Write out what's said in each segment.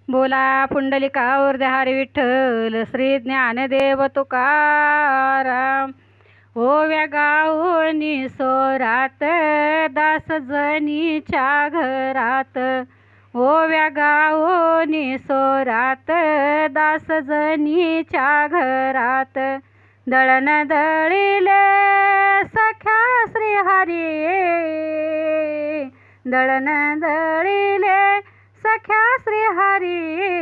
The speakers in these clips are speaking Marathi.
बोला पुंडलिका हरी विठ्ठल श्री ज्ञानदेव तुकाराम. ओव्या गाऊनी सोरात दास जनीच्या घरात. ओव्या गाऊनी सोरात दास जनीच्या घरात. दळण दळिले सख्या श्रीहरी. दळण दळिले सख्या श्रीहरी.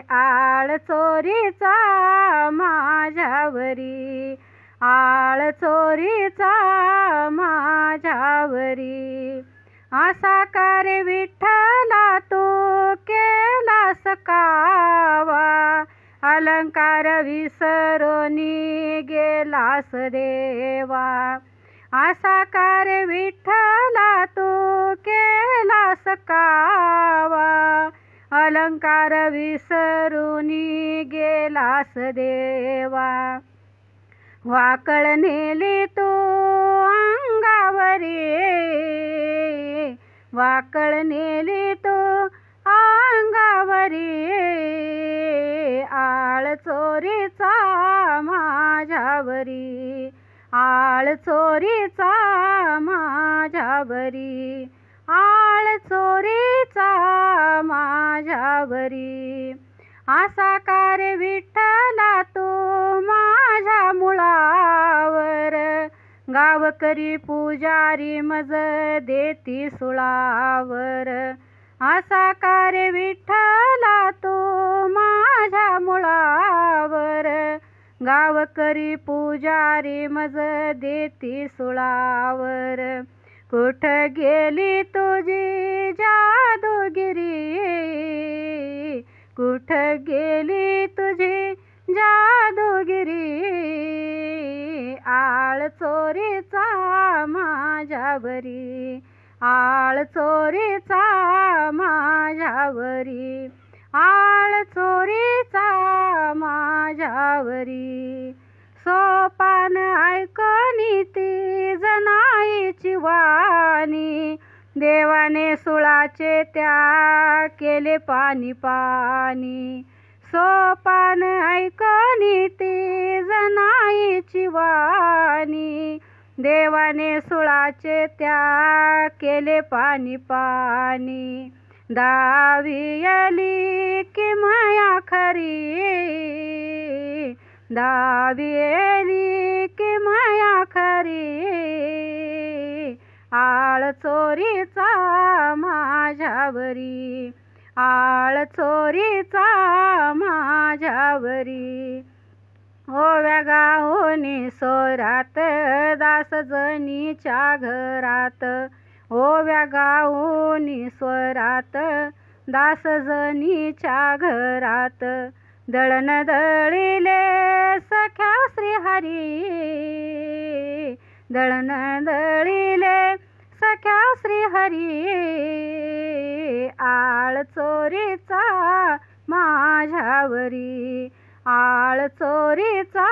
आळ चोरीचा माझ्यावरी. आळ चोरीचा माझ्यावरी. असा कार्य विठ्ठला तू केलास कावा. अलंकार विसरोनी गेलास देवा. असा कार्य विठ्ठला तू केलास कावा. अलंकार विसरुनी गेलास देवा. वाकळ नेली तू अंगावरी. वाकळ नेली तू अंगावरी. आळ चोरीचा माझ्यावरी. आळ चोरीचा माझ्यावरी. आळ चोरीचा माझ्यावरी. असा कार्य विठ्ठला तू माझ्या मुळावर. गावकरी पुजारी मज देती सुळावर. असा कार्य विठ्ठला तू माझ्या मुळावर. गावकरी पुजारी मज देती सुळावर. कुठ गेली तुझी जादूगिरी. कुठ गेली तुझी जादूगिरी. आळ चोरीचा माझ्यावरी. आळ चोरीचा माझ्यावरी. आळ चोरीचा माझ्यावरी. सोपान ऐकणी ती जनाईची वाणी. देवाने सुळाचे त्या केले पाणी पाणी. सोपान ऐकणी ती जनाईची वाणी. देवाने सुळाचे त्या केले पाणी पाणी. दावियली की माया खरी. दावियली की माया खरी. आळ चोरीचा माझ्यावरी. आळ चोरीचा माझ्यावरी. ओव्या गाऊनी सोरात दास जनीच्या घरात. ओव्या गाऊनी स्वरात दास जनीच्या घरात. दळण दळिले सख्या श्रीहरी. दळण दळिले सख्या श्रीहरी. आळ चोरीचा माझ्यावरी. आळ चोरीचा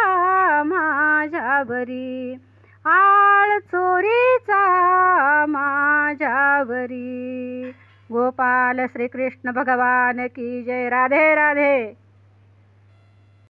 माझ्यावरी. आळ चोरीचा माझ्यावरी. गोपाल श्री कृष्ण भगवान की जय. राधे राधे.